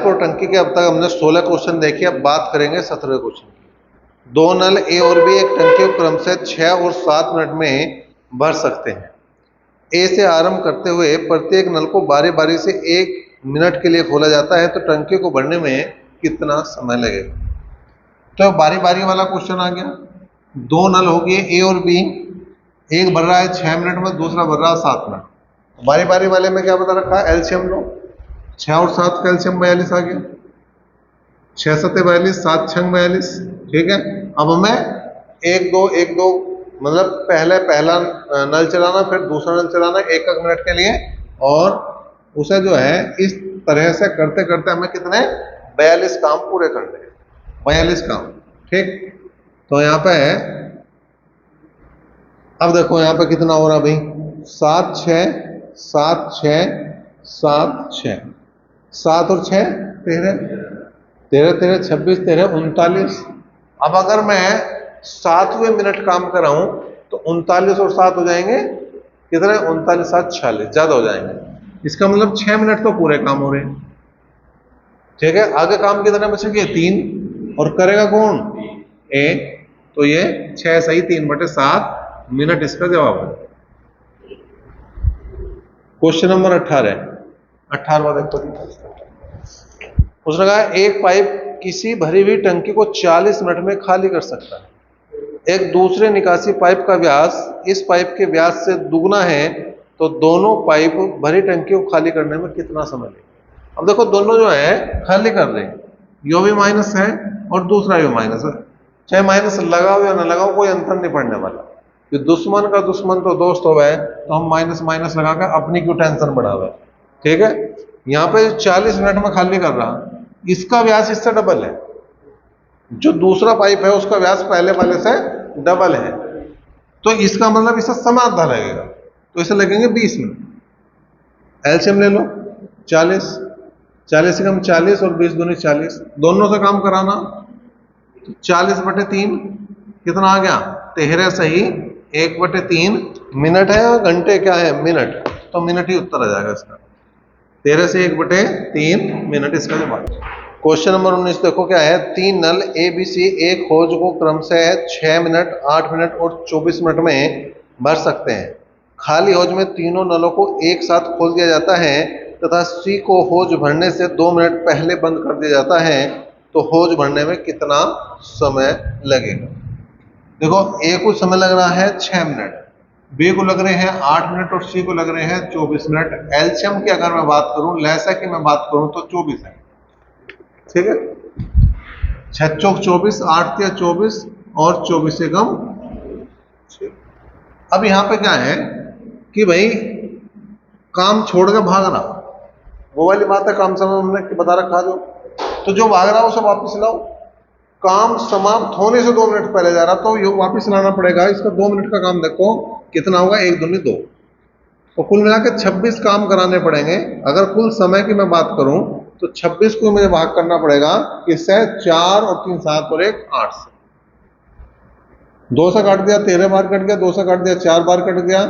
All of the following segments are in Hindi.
और टंकी के अब तक हमने 16 क्वेश्चन देखे, अब बात करेंगे 17वें क्वेश्चन की। दो नल ए और बी एक टंकी को क्रम से 6 और 7 मिनट में भर सकते हैं। ए से आरंभ करते हुए प्रत्येक नल को बारी बारी से 1 मिनट के लिए खोला जाता है, तो टंकी को भरने में कितना समय लगेगा? तो बारी बारी वाला क्वेश्चन आ गया। दो नल हो गए ए और बी, एक भर रहा है 6 मिनट में, दूसरा भर रहा है 7 मिनट। बारी बारी वाले में क्या बता रखा है? एलसीएम लो। 6 और 7 का एलसीएम 42 आ गया। 6 7 42, 7 6 42। ठीक है, अब हमें 1 2 1 2 मतलब पहला नल चलाना, फिर दूसरा नल चलाना 1 मिनट के लिए, और उसे जो है इस तरह से करते करते हमें कितने 42 काम पूरे करने हैं। 42 काम। ठीक, तो यहाँ पे अब देखो यहाँ पे कितना हो रहा भाई? 7 6 7 6 7 6, 7 और 6 13 13 13 26 13 39। अब अगर मैं 7वें मिनट काम कर रहा हूं तो 39 और 7 हो जाएंगे कितने? 39 7 46, ज्यादा हो जाएंगे। इसका मतलब 6 मिनट तो पूरे काम हो रहे हैं। ठीक है, आगे काम कितने बचेंगे? 3। और करेगा कौन? ए। तो ये 6 सही 3/7 मिनट इसका जवाब है। क्वेश्चन नंबर 18वां देखो। उसने कहा एक पाइप किसी भरी हुई टंकी को 40 मिनट में खाली कर सकता है। एक दूसरे निकासी पाइप का व्यास इस पाइप के व्यास से दुगना है, तो दोनों पाइप भरी टंकी को खाली करने में कितना समय लेगा? अब देखो दोनों जो है खाली कर रहे हैं, यो भी माइनस है और दूसरा भी माइनस है। चाहे माइनस लगाओ या ना लगाओ कोई अंतर नहीं पड़ने वाला। कि दुश्मन का दुश्मन तो दोस्त हो गए, तो हम माइनस माइनस लगा कर अपनी क्यों टेंशन बढ़ावे। ठीक है, यहाँ पे 40 मिनट में खाली कर रहा, इसका व्यास इससे डबल है। जो दूसरा पाइप है उसका व्यास पहले वाले से डबल है, तो इसका मतलब इससे समय आधा लगेगा, तो इसे लगेंगे 20 मिनट। एलसीएम ले लो। 40 40 से कम 40 और 20 दूनी 40, दोनों से काम कराना। 40/3 कितना आ गया? 13 सही 1/3 मिनट है, और घंटे क्या है? मिनट। तो मिनट ही उत्तर आ जाएगा इसका। 13 से 1/3 मिनट इसका जवाब। क्वेश्चन नंबर 19 देखो क्या है। 3 नल ए बी सी एक हौज को क्रम से 6 मिनट 8 मिनट और 24 मिनट में भर सकते हैं। खाली हौज में तीनों नलों को एक साथ खोल दिया जाता है तथा सी को हौज भरने से 2 मिनट पहले बंद कर दिया जाता है, तो हौज भरने में कितना समय लगेगा? देखो ए को समय लग रहा है 6 मिनट, बी को लग रहे हैं 8 मिनट और सी को लग रहे हैं 24 मिनट। एलसीएम की अगर मैं बात करूं, लैसा की मैं बात करूं तो 24 है। ठीक है, 6 चौक 24, 8 तिया 24 और 24 से कम। अब यहां पे क्या है कि भाई काम छोड़ के भाग रहा, वो वाली बात है, काम समय हमने बता रखा जो भाग रहा उसे वापस लाओ। काम समाप्त होने से 2 मिनट पहले जा रहा, तो ये वापस लाना पड़ेगा। इसका 2 मिनट का काम देखो कितना होगा, 1 दूनी 2, तो कुल मिलाकर 26 काम कराने पड़ेंगे। अगर कुल समय की मैं बात करूं तो 26 को मुझे भाग करना पड़ेगा किससे? 4 और 3 7 और 1 8 से। 2 से काट दिया 13 बार कट गया, 2 से काट दिया 4 बार कट गया,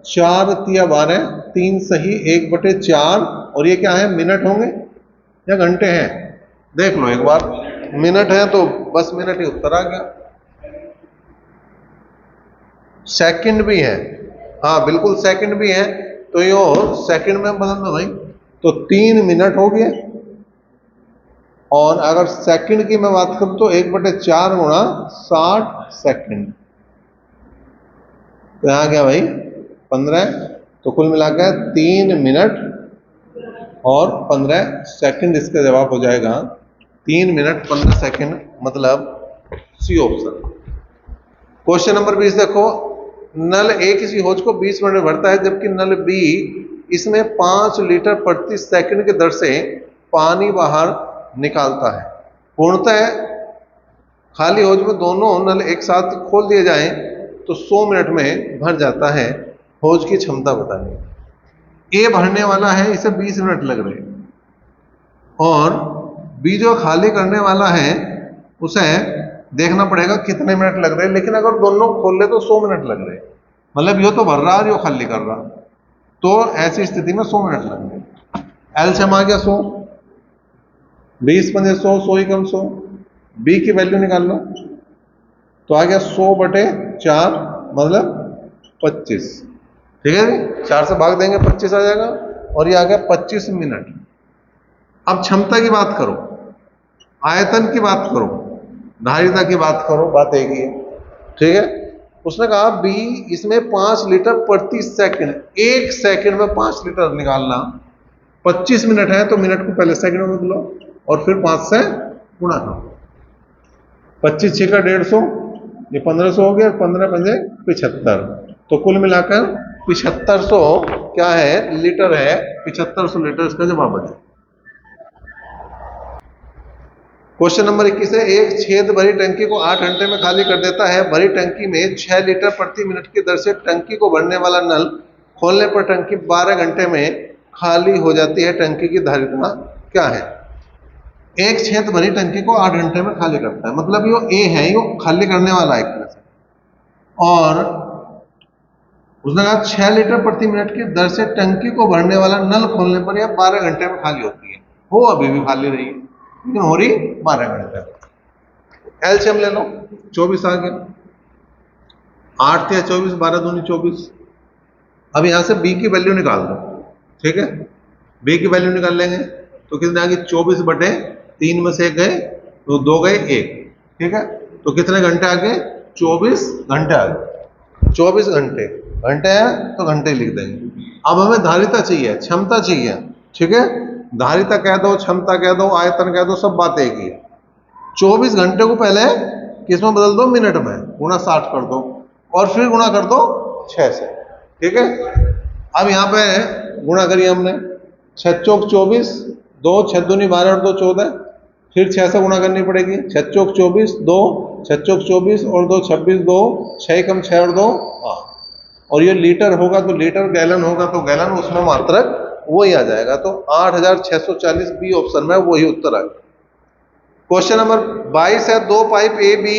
4 तिया 12, 3 सही 1/4। और ये क्या है? मिनट होंगे या घंटे हैं? देख लो एक बार, मिनट है तो बस मिनट ही उत्तर आ गया। सेकंड भी है, हाँ बिल्कुल सेकंड भी है, तो यो सेकंड में बदल दो भाई, तो 3 मिनट हो गए। और अगर सेकंड की मैं बात करूं तो 1/4 गुणा 60 सेकंड, तो यहां गया भाई 15। तो कुल मिलाकर 3 मिनट और 15 सेकंड इसका जवाब हो जाएगा। 3 मिनट 15 सेकंड, मतलब सी ऑप्शन। क्वेश्चन नंबर 20 देखो। नल ए किसी हौज को 20 मिनट में भरता है, जबकि नल बी इसमें 5 लीटर प्रति सेकंड की दर से पानी बाहर निकालता है। पूर्णतः खाली हौज में दोनों नल एक साथ खोल दिए जाएं तो 100 मिनट में भर जाता है। हौज की क्षमता बताइए। ए भरने वाला है, इसे 20 मिनट लग रहे हैं, और बी जो खाली करने वाला है उसे देखना पड़ेगा कितने मिनट लग रहे हैं। लेकिन अगर दोनों खोल ले तो 100 मिनट लग रहे हैं, मतलब यो तो भर रहा है, यो खाली कर रहा, तो ऐसी स्थिति में 100 मिनट लगेंगे। एलसीएम आ गया 100, 20 पंजे 100, 100 ही कम 100, बी की वैल्यू निकाल लो तो आ गया 100/4 मतलब 25। ठीक है जी, 4 से भाग देंगे 25 आ जाएगा और ये आ गया 25 मिनट। अब क्षमता की बात करो, आयतन की बात करो, धारिता की बात करो, बात एक ही है। ठीक है, उसने कहा बी इसमें 5 लीटर प्रति सेकंड, 1 सेकंड में 5 लीटर निकालना, 25 मिनट है तो मिनट को पहले सेकंड में बदलो और फिर 5 से गुणा करो। 25 6 का 150, ये 1500 हो गया, 15 पंजे 75, तो कुल मिलाकर 7500 क्या है लीटर है, 7500 लीटर इसका जवाब है। क्वेश्चन नंबर 21 है, एक छेद भरी टंकी को 8 घंटे में खाली कर देता है। भरी टंकी में 6 लीटर प्रति मिनट की दर से टंकी को भरने वाला नल खोलने पर टंकी 12 घंटे में खाली हो जाती है। टंकी की धारिता क्या है? एक छेद भरी टंकी को 8 घंटे में खाली करता है, मतलब यो ए है, यो खाली करने वाला है एक तरह से, और उसने कहा 6 लीटर प्रति मिनट की दर से टंकी को भरने वाला नल खोलने पर यह 12 घंटे में खाली होती है। हो अभी भी खाली रही है लेकिन हो रही 12 घंटे। एलसीएम ले लो, 24 आ गया, 8 या 24, 12 दूनी 24। अब यहां से बी की वैल्यू निकाल दो। ठीक है, बी की वैल्यू निकाल लेंगे तो कितने आ गए, 24/3 में से 1 गए तो 2 गए 1। ठीक है, तो कितने घंटे आ गए, 24 घंटे आ गए। 24 घंटे, घंटे है तो घंटे लिख देंगे। अब हमें धारिता चाहिए, क्षमता चाहिए। ठीक है, धारिता कह दो, क्षमता कह दो, आयतन कह दो, सब बात एक ही है। 24 घंटे को पहले किसमें बदल दो, मिनट में, गुणा 60 कर दो और फिर गुणा कर दो 6 से। ठीक है, अब यहाँ पे गुणा करिए हमने, 6 चौक 24, 2 6 दूनी 12 और 2 14, फिर 6 से गुणा करनी पड़ेगी, 6 चौक 24, 2 6 चौक 24 और 2 26, 2 6 कम 6 और 2 8, और ये लीटर होगा तो लीटर, गैलन होगा तो गैलन, उसमें मात्रक वही आ जाएगा। तो 8640 बी ऑप्शन में वही उत्तर आ गया। क्वेश्चन नंबर 22 है, 2 पाइप ए बी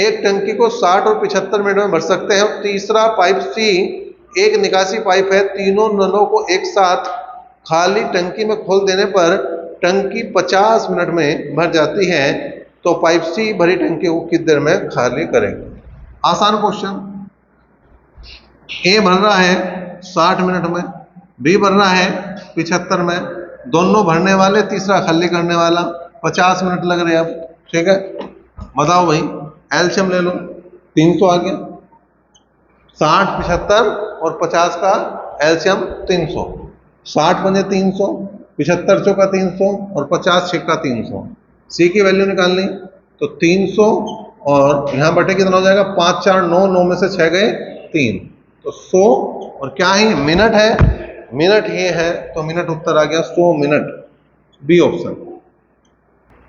एक टंकी को 60 और 75 मिनट में भर सकते हैं और तीसरा पाइप सी एक निकासी पाइप है। तीनों नलों को एक साथ खाली टंकी में खोल देने पर टंकी 50 मिनट में भर जाती है, तो पाइप सी भरी टंकी को कितनी देर में खाली करेंगे? आसान क्वेश्चन। ए भर रहा है 60 मिनट में, बी भर रहा है 75 में, दोनों भरने वाले, तीसरा खाली करने वाला, 50 मिनट लग रहे हैं अब। ठीक है, बताओ भाई, एलसीएम ले लो, 300 आ गया, 60 75 और 50 का एलसीएम 300, 60 पंजे 300, 75 चौका 300 और 50 छक्का 300। सी की वैल्यू निकालनी तो 300 और यहाँ बटे कितना हो जाएगा, 5 4 9, 9 में से 6 गए 3, तो 100 और क्या है, मिनट है, मिनट ये है तो मिनट उत्तर आ गया 100 minute, B option.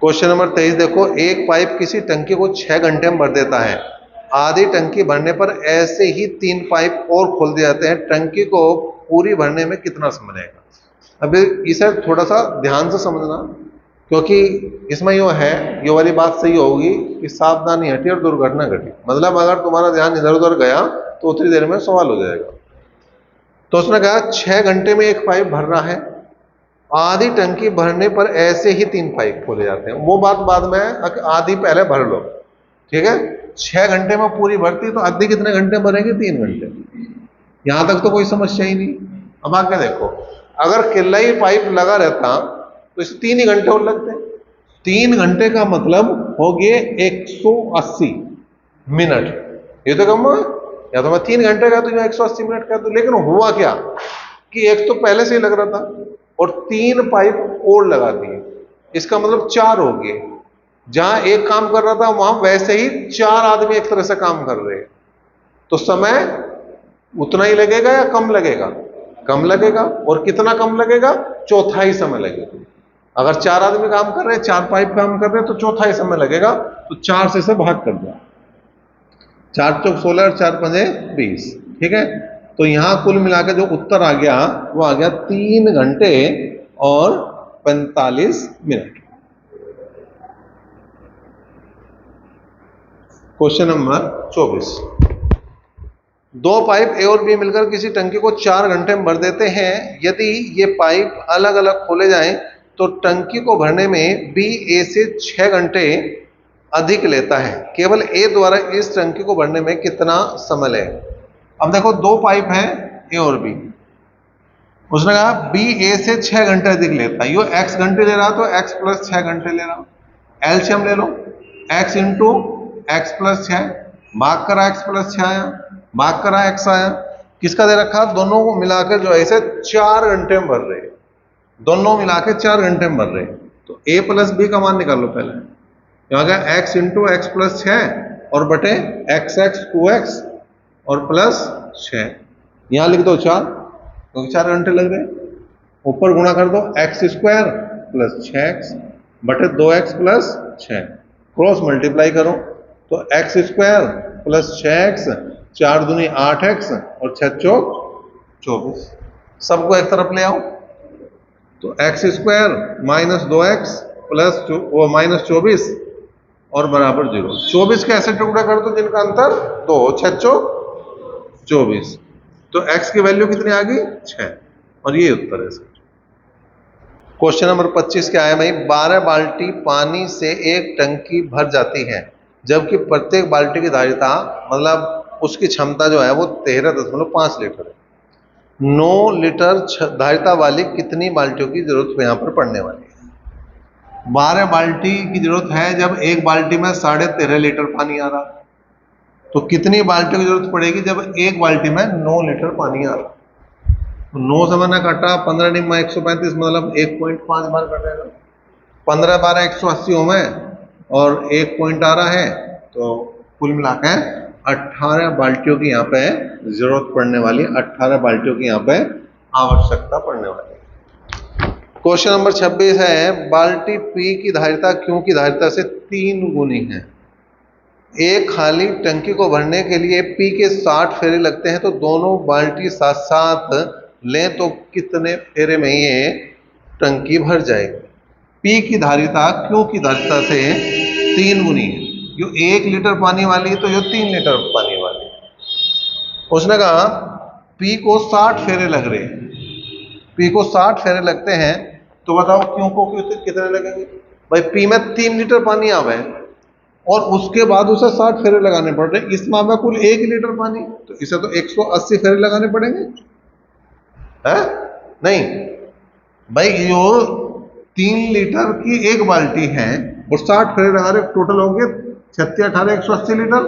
Question number 23 देखो, एक पाइप किसी टंकी को 6 घंटे में भर देता है। आधी टंकी भरने पर ऐसे ही 3 पाइप और खोल दिए जाते हैं। टंकी को पूरी भरने में कितना समय लगेगा? अभी इसे थोड़ा सा ध्यान से समझना, क्योंकि इसमें यो है, ये वाली बात सही होगी कि सावधानी हटी और दुर्घटना घटी। मतलब अगर तुम्हारा ध्यान इधर उधर गया तो उतनी देर में सवाल हो जाएगा। तो उसने कहा 6 घंटे में एक पाइप भर रहा है, आधी टंकी भरने पर ऐसे ही 3 पाइप खोले जाते हैं। वो बात बाद में, आधी पहले भर लो। ठीक है, 6 घंटे में पूरी भरती तो आधी कितने घंटे भरेंगे, 3 घंटे। यहां तक तो कोई समस्या ही नहीं। अब आगे देखो, अगर किल्लाई पाइप लगा रहता तो इसे 3 ही घंटे और लगते। 3 घंटे का मतलब हो गए 180 मिनट। ये तो कम है, या तो मैं 3 घंटे का तो 180 मिनट का, तो लेकिन हुआ क्या कि एक तो पहले से ही लग रहा था और 3 पाइप और लगा दिए, इसका मतलब 4 हो गए। जहां एक काम कर रहा था वहां वैसे ही 4 आदमी एक तरह से काम कर रहे हैं, तो समय उतना ही लगेगा या कम लगेगा? कम लगेगा। और कितना कम लगेगा? चौथाई समय लगेगा। अगर 4 आदमी काम कर रहे हैं, 4 पाइप काम कर रहे हैं, तो चौथाई समय लगेगा। तो 4 से इसे भाग कर दो, 4 चौक 16 और 4 पंजे 20। ठीक है, तो यहां कुल मिलाकर जो उत्तर आ गया वो आ गया 3 घंटे और 45 मिनट। क्वेश्चन नंबर 24, 2 पाइप ए और बी मिलकर किसी टंकी को 4 घंटे में भर देते हैं। यदि ये पाइप अलग अलग खोले जाएं तो टंकी को भरने में बी ए से 6 घंटे अधिक लेता है। केवल ए द्वारा इस टंकी को भरने में कितना समय लगेगा। अब देखो दो पाइप हैं ए और बी, उसने कहा बी ए से 6 घंटे अधिक लेता है। यो x घंटे ले रहा तो x प्लस 6 घंटे ले रहा। एलसीएम ले लो, x इंटू एक्स प्लस 6 भाग करा x प्लस 6 आया, भाग करा x आया। किसका दे रखा, दोनों को मिलाकर जो ऐसे 4 घंटे में भर रहे, दोनों मिलाकर 4 घंटे में भर रहे। तो a प्लस बी का मान निकाल लो पहले। यहाँ का x इंटू एक्स प्लस 6 और बटे एक्स 2x और प्लस 6, यहां लिख दो 4 क्योंकि 4 घंटे लग रहे। ऊपर गुणा कर दो x स्क्वायर प्लस 6x बटे 2x प्लस 6, क्रॉस मल्टीप्लाई करो तो x स्क्वायर प्लस 6x, 4 दूनी 8x और 6 चौक 24। सबको एक तरफ ले आओ तो x square minus 2x plus minus 24 और बराबर 0। 24 के ऐसे टुकड़ा कर दो जिनका अंतर 2, 6 चौक 24। तो x की वैल्यू कितनी आ गई 6, और ये उत्तर है इसका। क्वेश्चन नंबर 25 क्या है भाई, 12 बाल्टी पानी से एक टंकी भर जाती है जबकि प्रत्येक बाल्टी की धारिता मतलब उसकी क्षमता जो है वो 13.5 लीटर है। 9 लीटर धारिता वाली कितनी बाल्टियों की जरूरत यहाँ पर पड़ने वाली है। 12 बाल्टी की जरूरत है जब एक बाल्टी में 13.5 लीटर पानी आ रहा, तो कितनी बाल्टियों की जरूरत पड़ेगी जब एक बाल्टी में 9 लीटर पानी आ रहा। तो 9 से मैंने काटा 15 डिग्मा 135 मतलब 1.5 बार कटेगा। 15 12 180 हो में और 1 पॉइंट आ रहा है, तो कुल मिलाकर 18 बाल्टियों की यहाँ पे जरूरत पड़ने वाली, 18 बाल्टियों की यहाँ पे आवश्यकता पड़ने वाली। क्वेश्चन नंबर 26 है, बाल्टी पी की धारिता क्यू की धारिता से 3 गुनी है। एक खाली टंकी को भरने के लिए पी के 60 फेरे लगते हैं, तो दोनों बाल्टी साथ साथ लें तो कितने फेरे में ये टंकी भर जाएगी। पी की धारिता क्यू की धारिता से 3 गुनी है। जो 1 लीटर पानी वाली है तो जो 3 लीटर पानी वाली है। उसने कहा पी को 60 फेरे लग रहे हैं, पी को 60 फेरे लगते हैं, तो बताओ क्यू को कितने लगेंगे। भाई पी में 3 लीटर पानी आवे और उसके बाद उसे 60 फेरे लगाने पड़ रहे। इसमें आवे कुल 1 लीटर पानी, तो इसे तो 180 फेरे लगाने पड़ेंगे है नहीं भाई। जो 3 लीटर की एक बाल्टी है और 60 फेरे लगा रहे, टोटल हो गए 36 18 180 लीटर,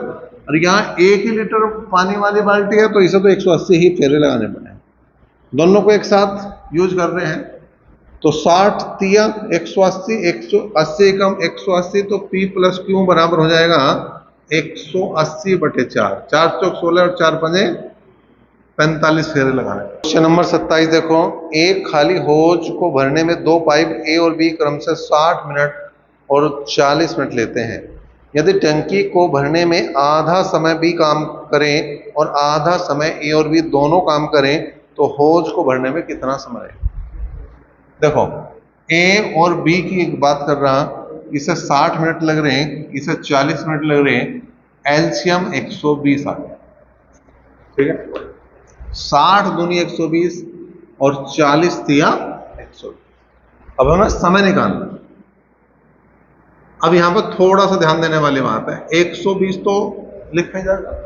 और यहाँ 1 ही लीटर पानी वाली बाल्टी है तो इसे तो 180 ही फेरे लगाने पड़े। दोनों को एक साथ यूज कर रहे हैं, तो 60 तिया 180, 180 कम 180, तो P प्लस क्यू बराबर हो जाएगा 180 बटे 4, 4 चौक 16 और 4 पंजे 45 फेरे लगाने। क्वेश्चन नंबर 27 देखो, एक खाली होज को भरने में 2 पाइप ए और बी क्रम से 60 मिनट और 40 मिनट लेते हैं। यदि टंकी को भरने में आधा समय बी काम करें और आधा समय ए और बी दोनों काम करें तो होज को भरने में कितना समय लगेगा। देखो ए और बी की एक बात कर रहा, इसे 60 मिनट लग रहे हैं, इसे 40 मिनट लग रहे हैं, एलसीएम 120 आ गया, ठीक है। 60 दूनी 120 और 40 तिया 120। अब हमें समय निकालना। अब यहां पर थोड़ा सा ध्यान देने वाली बात है, 120 तो लिखा जाएगा।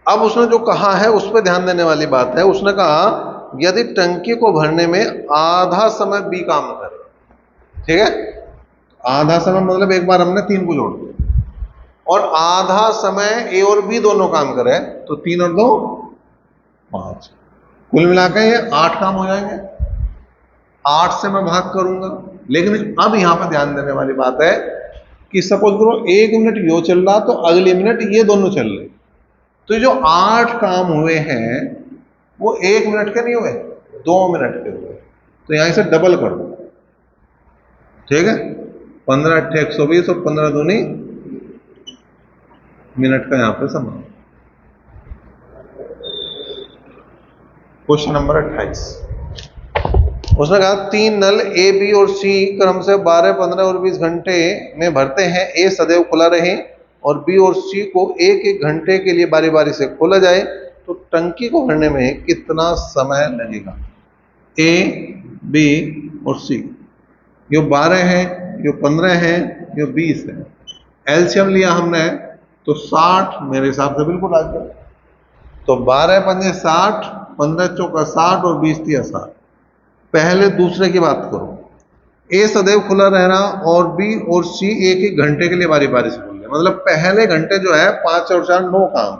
अब उसने जो कहा है उस पर ध्यान देने वाली बात है। उसने कहा यदि टंकी को भरने में आधा समय बी काम करे, ठीक है, आधा समय मतलब एक बार हमने 3 को जोड़ दिया, और आधा समय ए और बी दोनों काम करे तो 3 और 2 5, कुल मिलाकर ये 8 काम हो जाएंगे। 8 से मैं भाग करूंगा। लेकिन अब यहां पर ध्यान देने वाली बात है कि सपोज करो 1 मिनट यो चल रहा तो अगले मिनट ये दोनों चल रहे, तो जो 8 काम हुए हैं वो 1 मिनट के नहीं हुए, 2 मिनट के हुए। तो यहां से डबल कर दो, ठीक है, 15 8 120 और 15 दूनी मिनट का यहां पे समय। क्वेश्चन नंबर 28, उसने कहा 3 नल ए बी और सी क्रम से 12 15 और 20 घंटे में भरते हैं। ए सदैव खुला रहे और बी और सी को एक एक घंटे के लिए बारी बारी से खोला जाए तो टंकी को भरने में कितना समय लगेगा। ए बी और सी, यो 12 है, यो 15 है, यो 20 है। एलसीएम लिया हमने तो 60 मेरे हिसाब से बिल्कुल आ गया। तो 12 पंजे 60, 15 चौका 60 और 20 तिया 60। पहले दूसरे की बात करो। ए सदैव खुला रहना और बी और सी एक एक घंटे के लिए बारी बारी से खुल रहे, मतलब पहले घंटे जो है 5 और 4 9 काम,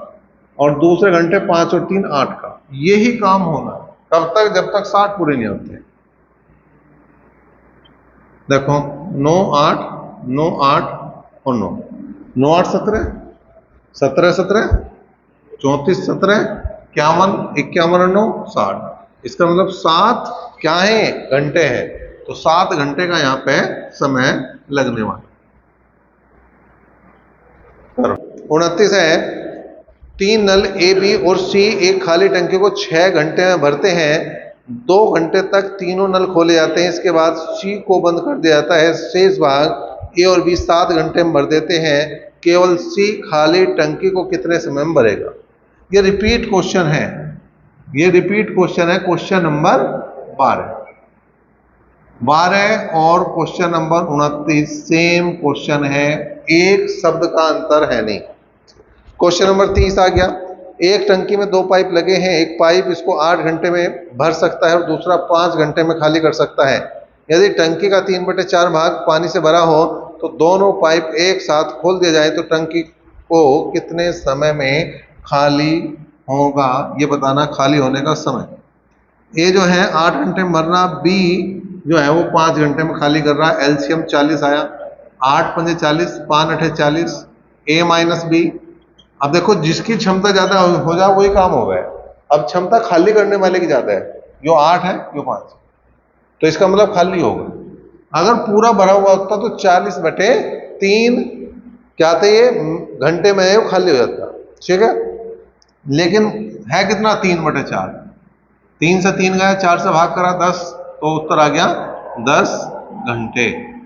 और दूसरे घंटे 5 और 3 8 का। यही काम होना है कब तक, जब तक 60 पूरे नहीं होते। देखो 9 8 9 8 और 9 9 8 17 17 17 34 17 51 51 और 9 60। इसका मतलब 7 क्या है, घंटे हैं। तो 7 घंटे का यहाँ पे समय लगने वाला। 29 है, 3 नल ए बी और सी एक खाली टंकी को 6 घंटे में भरते हैं। 2 घंटे तक तीनों नल खोले जाते हैं, इसके बाद सी को बंद कर दिया जाता है। शेष भाग ए और बी 7 घंटे में भर देते हैं। केवल सी खाली टंकी को कितने समय में भरेगा। ये रिपीट क्वेश्चन है, ये रिपीट क्वेश्चन है। क्वेश्चन नंबर 12 और क्वेश्चन नंबर 29 सेम क्वेश्चन है, एक शब्द का अंतर है नहीं। क्वेश्चन नंबर 30 आ गया। एक टंकी में 2 पाइप लगे हैं, एक पाइप इसको 8 घंटे में भर सकता है और दूसरा 5 घंटे में खाली कर सकता है। यदि टंकी का 3/4 भाग पानी से भरा हो तो दोनों पाइप एक साथ खोल दिया जाए तो टंकी को कितने समय में खाली होगा, ये बताना खाली होने का समय। ए जो है 8 घंटे में भरना, बी जो है वो 5 घंटे में खाली कर रहा है। एलसीएम 40 आया, 8 पंजे 40, 5 अठे 40, ए माइनस बी। अब देखो जिसकी क्षमता ज्यादा हो जाए वही काम हो गया। अब क्षमता खाली करने वाले की ज्यादा है, जो 8 है जो 5, तो इसका मतलब खाली होगा। अगर पूरा भरा हुआ होता तो 40/3 क्या थे, ये घंटे में वो खाली हो जाता, ठीक है। लेकिन है कितना, 3/4। 3 से 3 गया, 4 से भाग करा 10, तो उत्तर आ गया 10 घंटे।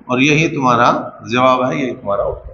और यही तुम्हारा जवाब है, यही तुम्हारा उत्तर।